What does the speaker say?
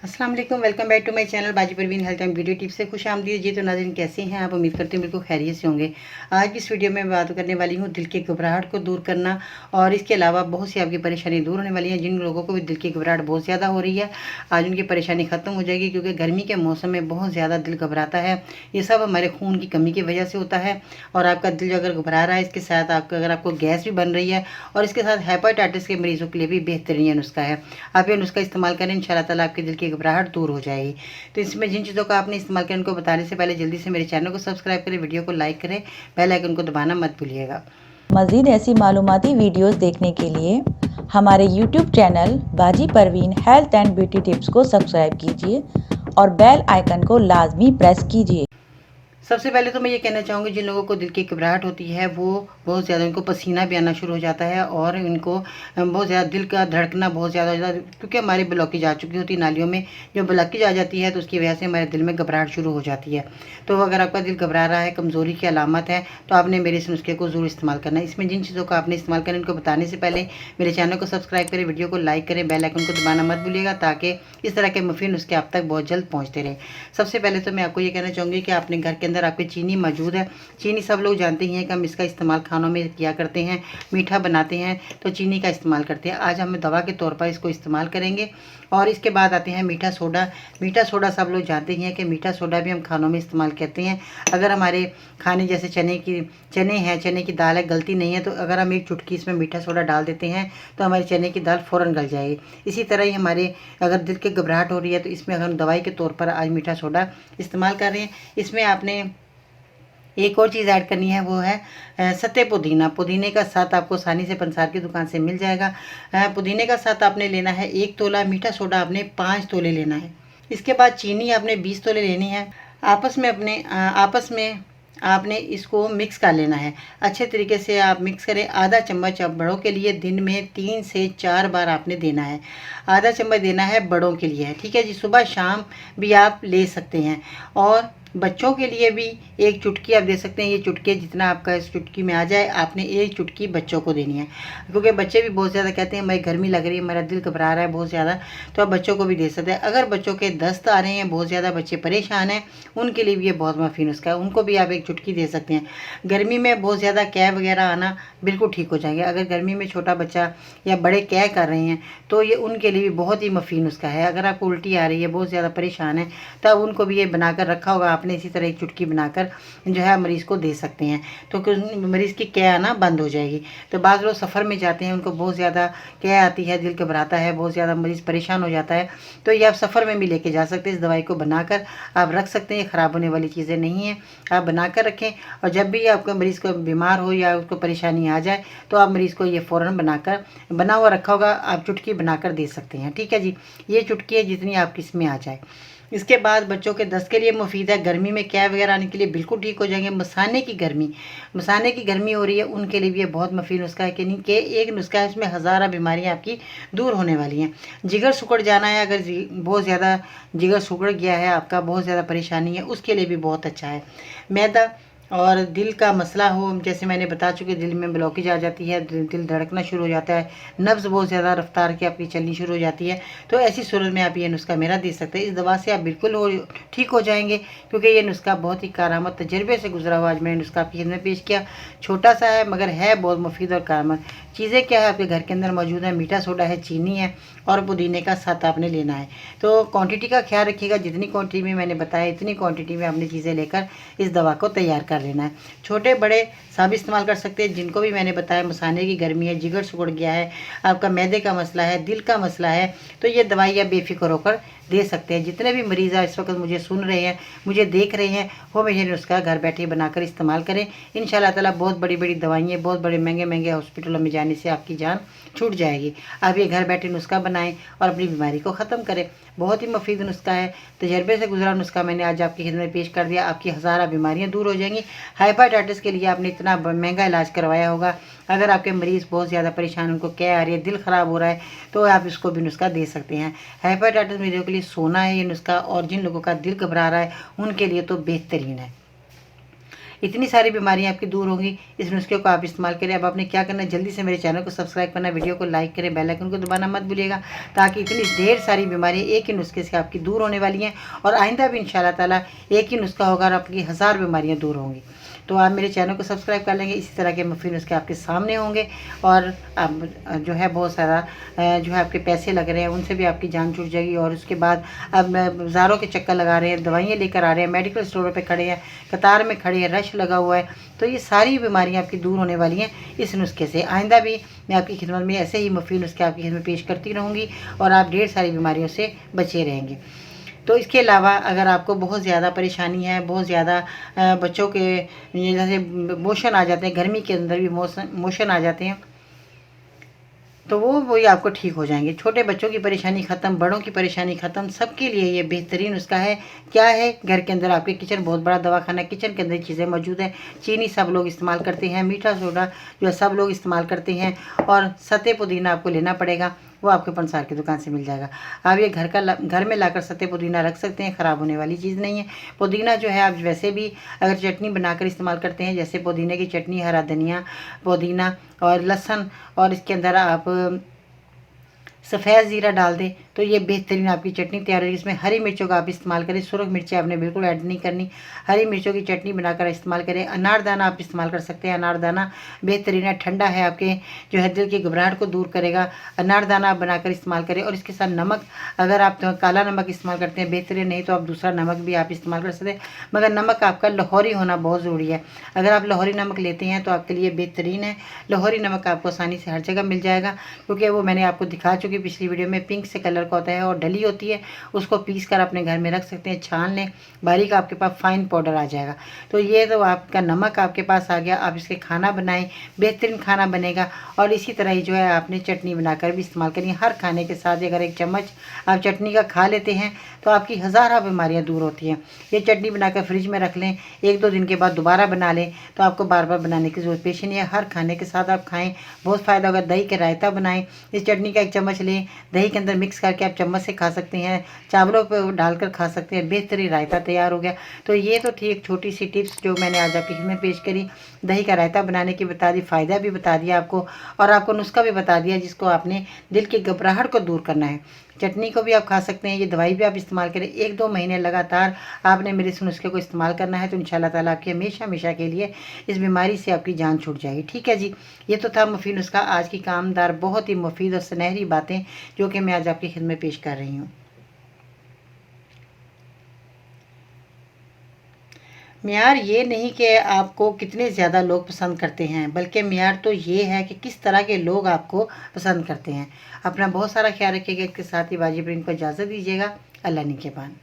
अस्सलाम वालेकुम, welcome back to my channel Baji Parveen health and beauty tips से खुश आमदीद जी। तो नाज़रीन कैसे हैं आप? उम्मीद करती हूँ बिल्कुल खैरियत से होंगे। आज की इस वीडियो में बात करने वाली हूँ दिल की घबराहट को दूर करना, और इसके अलावा बहुत सी आपकी परेशानी दूर होने वाली है। जिन लोगों को भी दिल की घबराहट बहुत ज़्यादा हो रही है, आज उनकी परेशानी ख़त्म हो जाएगी, क्योंकि गर्मी के मौसम में बहुत ज़्यादा दिल घबराता है। ये सब हमारे खून की कमी की वजह से होता है। और आपका दिल अगर घबरा रहा है, इसके साथ अगर आपको गैस भी बन रही है, और इसके साथ हेपेटाइटिस के मरीजों के लिए भी बेहतरीन नुस्खा है। आप ये नुस्खा इस्तेमाल करें, इंशाल्लाह ताला आपके दिल की घबराहट दूर हो जाएगी। तो इसमें जिन चीज़ों का आपने इस्तेमाल किया उनको बताने से पहले जल्दी से मेरे चैनल को सब्सक्राइब करें, वीडियो को लाइक करें, बेल आइकन को दबाना मत भूलिएगा। मज़ीद ऐसी मालूमाती वीडियोस देखने के लिए हमारे YouTube channel Baji Parveen health and beauty tips को सब्सक्राइब कीजिए और बेल आइकन को लाजमी प्रेस कीजिए। सबसे पहले तो मैं ये कहना चाहूँगी, जिन लोगों को दिल की घबराहट होती है वो बहुत ज़्यादा, उनको पसीना भी आना शुरू हो जाता है, और इनको बहुत ज़्यादा दिल का धड़कना बहुत ज़्यादा हो जाता है, क्योंकि हमारी ब्लॉकेज आ चुकी होती है नालियों में। जो ब्लॉकेज आ जाती है तो उसकी वजह से हमारे दिल में घबराहट शुरू हो जाती है। तो अगर आपका दिल घबरा रहा है, कमज़ोरी की अलामत है, तो आपने मेरे इस नुस्खे को ज़रूर इस्तेमाल करना है। इसमें जिन चीज़ों का आपने इस्तेमाल करना है उनको बताने से पहले मेरे चैनल को सब्सक्राइब करें, वीडियो को लाइक करें, बेल आइकन को दबाना मत भूलिएगा, ताकि इस तरह के मुफीद नुस्खे आप तक बहुत जल्द पहुँचते रहें। सबसे पहले तो मैं आपको ये कहना चाहूँगी कि अपने घर के अंदर आपके चीनी मौजूद है। चीनी सब लोग जानते ही हैं कि हम इसका इस्तेमाल खानों में किया करते हैं, मीठा बनाते हैं तो चीनी का इस्तेमाल करते हैं। आज हम दवा के तौर पर इसको इस्तेमाल करेंगे। और इसके बाद आते हैं मीठा सोडा। मीठा सोडा सब लोग जानते ही हैं कि मीठा सोडा भी हम खानों में इस्तेमाल करते हैं। अगर हमारे खाने जैसे चने की दाल है, गलती नहीं है, तो अगर हम एक चुटकी इसमें मीठा सोडा डाल देते हैं तो हमारी चने की दाल फ़ौरन गल जाएगी। इसी तरह ही हमारे अगर दिल की घबराहट हो रही है तो इसमें अगर हम दवाई के तौर पर आज मीठा सोडा इस्तेमाल कर रहे हैं। इसमें आपने एक और चीज़ ऐड करनी है, वो है सत्ते पुदीना। पुदीने का साथ आपको आसानी से पंसार की दुकान से मिल जाएगा। पुदीने का साथ आपने लेना है 1 तोला, मीठा सोडा आपने 5 तोले लेना है। इसके बाद चीनी आपने 20 तोले लेनी है। आपस में आपने इसको मिक्स कर लेना है। अच्छे तरीके से आप मिक्स करें। आधा चम्मच आप बड़ों के लिए दिन में 3 से 4 बार आपने देना है। आधा चम्मच देना है बड़ों के लिए, ठीक है जी। सुबह शाम भी आप ले सकते हैं। और बच्चों के लिए भी एक चुटकी आप दे सकते हैं। ये चुटकी जितना आपका इस चुटकी में आ जाए, आपने एक चुटकी बच्चों को देनी है, क्योंकि बच्चे भी बहुत ज़्यादा कहते हैं मेरी गर्मी लग रही है, मेरा दिल घबरा रहा है बहुत ज़्यादा, तो आप बच्चों को भी दे सकते हैं। अगर बच्चों के दस्त आ रहे हैं, बहुत ज़्यादा बच्चे परेशान हैं, उनके लिए भी ये बहुत मफीद नुस्खा है, उनको भी आप एक चुटकी दे सकते हैं। गर्मी में बहुत ज़्यादा कै वगैरह आना बिल्कुल ठीक हो जाएंगे। अगर गर्मी में छोटा बच्चा या बड़े कै कर रहे हैं तो ये उनके लिए भी बहुत ही मफीद नुस्खा है। अगर आपको उल्टी आ रही है, बहुत ज़्यादा परेशान है, तब उनको भी ये बनाकर रखा होगा आपने, इसी तरह एक चुटकी बनाकर जो है मरीज़ को दे सकते हैं, तो मरीज़ की कै आना बंद हो जाएगी। तो बाद लोग सफ़र में जाते हैं, उनको बहुत ज़्यादा कै आती है, दिल घबराता है, बहुत ज़्यादा मरीज़ परेशान हो जाता है, तो ये आप सफ़र में भी लेके जा सकते हैं। इस दवाई को बनाकर आप रख सकते हैं, ख़राब होने वाली चीज़ें नहीं हैं, आप बनाकर रखें। और जब भी आपका मरीज़ को बीमार हो या उसको परेशानी आ जाए, तो आप मरीज़ को ये फ़ौरन बना हुआ रखा होगा, आप चुटकी बनाकर दे सकते हैं, ठीक है जी। ये चुटकी है जितनी आपकी इसमें आ जाए। इसके बाद बच्चों के दस्त के लिए मुफीद है। गर्मी में कै वगैरह आने के लिए बिल्कुल ठीक हो जाएंगे। मसाने की गर्मी हो रही है, उनके लिए भी ये बहुत मुफीद नुस्खा है। कि नहीं कि एक नुस्खा है, इसमें हज़ारा बीमारियां आपकी दूर होने वाली हैं। जिगर सुकड़ जाना है, अगर बहुत ज़्यादा जिगर सुकड़ गया है आपका, बहुत ज़्यादा परेशानी है, उसके लिए भी बहुत अच्छा है। मैदा और दिल का मसला हो, जैसे मैंने बता चुके, दिल में ब्लॉकेज आ जाती है, दिल धड़कना शुरू हो जाता है, नब्ज़ बहुत ज़्यादा रफ्तार की आपकी चलनी शुरू हो जाती है, तो ऐसी सूरत में आप ये नुस्खा मेरा दे सकते हैं। इस दवा से आप बिल्कुल ठीक हो जाएंगे, क्योंकि ये नुस्खा बहुत ही कारआमद तजर्बे से गुजरा हुआ आज मैंने नुस्खा आपकी खिदमत में पेश किया। छोटा सा है मगर है बहुत मुफीद और कारआमद। चीज़ें क्या है आपके घर के अंदर मौजूद है, मीठा सोडा है, चीनी है, और पुदीने का साथ आपने लेना है। तो क्वांटिटी का ख्याल रखिएगा, जितनी क्वांटिटी में मैंने बताया इतनी क्वांटिटी में आपने चीज़ें लेकर इस दवा को तैयार कर लेना है। छोटे बड़े सब इस्तेमाल कर सकते हैं। जिनको भी मैंने बताया मसाने की गर्मी है, जिगर सुगड़ गया है, आपका मैदे का मसला है, दिल का मसला है, तो ये दवाई आप बेफिक्र होकर दे सकते हैं। जितने भी मरीज़ इस वक्त मुझे सुन रहे हैं, मुझे देख रहे हैं, वो मेरे नुस्खा घर बैठे बनाकर इस्तेमाल करें। इंशाल्लाह ताला बहुत बड़ी बड़ी दवाइयाँ, बहुत बड़े महंगे महंगे हॉस्पिटलों में जाने से आपकी जान छूट जाएगी। आप ये घर बैठे नुस्खा बनाएं और अपनी बीमारी को ख़त्म करें। बहुत ही मुफीद नुस्खा है, तजर्बे से गुजरा नुस्खा मैंने आज आपकी खिदमत में पेश कर दिया। आपकी हज़ारा बीमारियाँ दूर हो जाएंगी। हेपेटाइटिस के लिए आपने इतना महंगा इलाज करवाया होगा, अगर आपके मरीज़ बहुत ज़्यादा परेशान, उनको क्या आ रही है, दिल ख़राब हो रहा है, तो आप इसको भी नुस्खा दे सकते हैं। हेपेटाइटिस मरीजों के लिए सोना है ये नुस्खा, और जिन लोगों का दिल घबरा रहा है उनके लिए तो बेहतरीन है। इतनी सारी बीमारियां आपकी दूर होंगी। इस नुस्खे को आप इस्तेमाल करें। अब आपने क्या करना है, जल्दी से मेरे चैनल को सब्सक्राइब करना, वीडियो को लाइक करें, बेल आइकन को दबाना मत भूलिएगा, ताकि इतनी ढेर सारी बीमारियां एक ही नुस्खे से आपकी दूर होने वाली हैं। और आइंदा भी इंशाल्लाह ताला एक ही नुस्खा होगा और आपकी 1000 बीमारियां दूर होंगी। तो आप मेरे चैनल को सब्सक्राइब कर लेंगे, इसी तरह के मुफ्त नुस्खे आपके सामने होंगे। और अब जो है बहुत सारा जो है आपके पैसे लग रहे हैं उनसे भी आपकी जान छूट जाएगी। और उसके बाद अब बाज़ारों के चक्कर लगा रहे हैं, दवाइयाँ लेकर आ रहे हैं, मेडिकल स्टोरों पे खड़े हैं, कतार में खड़े हैं, रश लगा हुआ है। तो ये सारी बीमारियाँ आपकी दूर होने वाली हैं इस नुस्खे से। आइंदा भी मैं आपकी खिदमत में ऐसे ही मुफ्त नुस्खे आपकी खिदमत में पेश करती रहूँगी और आप ढेर सारी बीमारियों से बचे रहेंगे। तो इसके अलावा अगर आपको बहुत ज़्यादा परेशानी है, बहुत ज़्यादा बच्चों के जैसे मोशन आ जाते हैं, गर्मी के अंदर भी मोशन आ जाते हैं, तो वही आपको ठीक हो जाएंगे। छोटे बच्चों की परेशानी ख़त्म, बड़ों की परेशानी ख़त्म, सबके लिए ये बेहतरीन उसका है। क्या है, घर के अंदर आपके किचन बहुत बड़ा दवाखाना है, किचन के अंदर चीज़ें मौजूद हैं। चीनी सब लोग इस्तेमाल करते हैं, मीठा सोडा जो है सब लोग इस्तेमाल करते हैं, और सते पुदीना आपको लेना पड़ेगा, वो आपके पंसार की दुकान से मिल जाएगा। आप ये घर में लाकर सते पुदीना रख सकते हैं, ख़राब होने वाली चीज़ नहीं है। पुदीना जो है आप वैसे भी अगर चटनी बनाकर इस्तेमाल करते हैं, जैसे पुदीने की चटनी, हरा धनिया, पुदीना और लहसुन, और इसके अंदर आप सफ़ेद ज़ीरा डाल दें तो ये बेहतरीन आपकी चटनी तैयार होगी। इसमें हरी मिर्चों का आप इस्तेमाल करें, सुरख मिर्चें आपने बिल्कुल ऐड नहीं करनी, हरी मिर्चों की चटनी बनाकर इस्तेमाल करें। अनारदाना आप इस्तेमाल कर सकते हैं, अनारदाना बेहतरीन है, ठंडा है, आपके जो है दिल की घबराहट को दूर करेगा। अनारदाना आप बनाकर इस्तेमाल करें। और इसके साथ नमक, अगर आप काला नमक इस्तेमाल करते हैं बेहतरीन, नहीं तो आप दूसरा नमक भी आप इस्तेमाल कर सकते हैं, मगर नमक आपका लाहौरी होना बहुत ज़रूरी है। अगर आप लाहौरी नमक लेते हैं तो आपके लिए बेहतरीन है। लाहौरी नमक आपको आसानी से हर जगह मिल जाएगा, क्योंकि वो मैंने आपको दिखा चुकी पिछली वीडियो में, पिंक से कलर का होता है और डली होती है। उसको पीस कर अपने घर में रख सकते हैं, छान लें, बारीक आपके पास फाइन पाउडर आ जाएगा। तो ये तो आपका नमक आपके पास आ गया। आप इसके खाना बनाएं, बेहतरीन खाना बनेगा। और इसी तरह ही जो है आपने चटनी बनाकर भी इस्तेमाल करिए। हर खाने के साथ अगर एक चम्मच आप चटनी का खा लेते हैं तो आपकी हज़ारों बीमारियाँ दूर होती हैं। ये चटनी बनाकर फ्रिज में रख लें, 1-2 दिन के बाद दोबारा बना लें, तो आपको बार बार बनाने की ज़रूरत पेश नहीं है। हर खाने के साथ आप खाएँ, बहुत फ़ायदा होगा। दही का रायता बनाएं, इस चटनी का 1 चम्मच लें, दही के अंदर मिक्स करके आप चम्मच से खा सकते हैं, चावलों पर डालकर खा सकते हैं, बेहतरीन रायता तैयार हो गया। तो ये तो थी एक छोटी सी टिप्स जो मैंने आज आपकी खिदमत में पेश करी। दही का रायता बनाने की बता दी, फ़ायदा भी बता दिया आपको, और आपको नुस्खा भी बता दिया जिसको आपने दिल की घबराहट को दूर करना है। चटनी को भी आप खा सकते हैं, ये दवाई भी आप इस्तेमाल करें। 1-2 महीने लगातार आपने मेरे इस नुस्खे को इस्तेमाल करना है, तो इंशाल्लाह ताला आपकी हमेशा हमेशा के लिए इस बीमारी से आपकी जान छूट जाएगी। ठीक है जी, ये तो था मुफीद नुस्खा, आज की कामदार बहुत ही मुफीद और सुनहरी बातें जो कि मैं आज आपकी खिदमत में पेश कर रही हूँ। मियार ये नहीं कि आपको कितने ज़्यादा लोग पसंद करते हैं, बल्कि मियार तो ये है कि किस तरह के लोग आपको पसंद करते हैं। अपना बहुत सारा ख्याल रखिएगा। इसके साथ ही बाजी प्रिंट को इजाज़त दीजिएगा। अल्लाह निगहबान।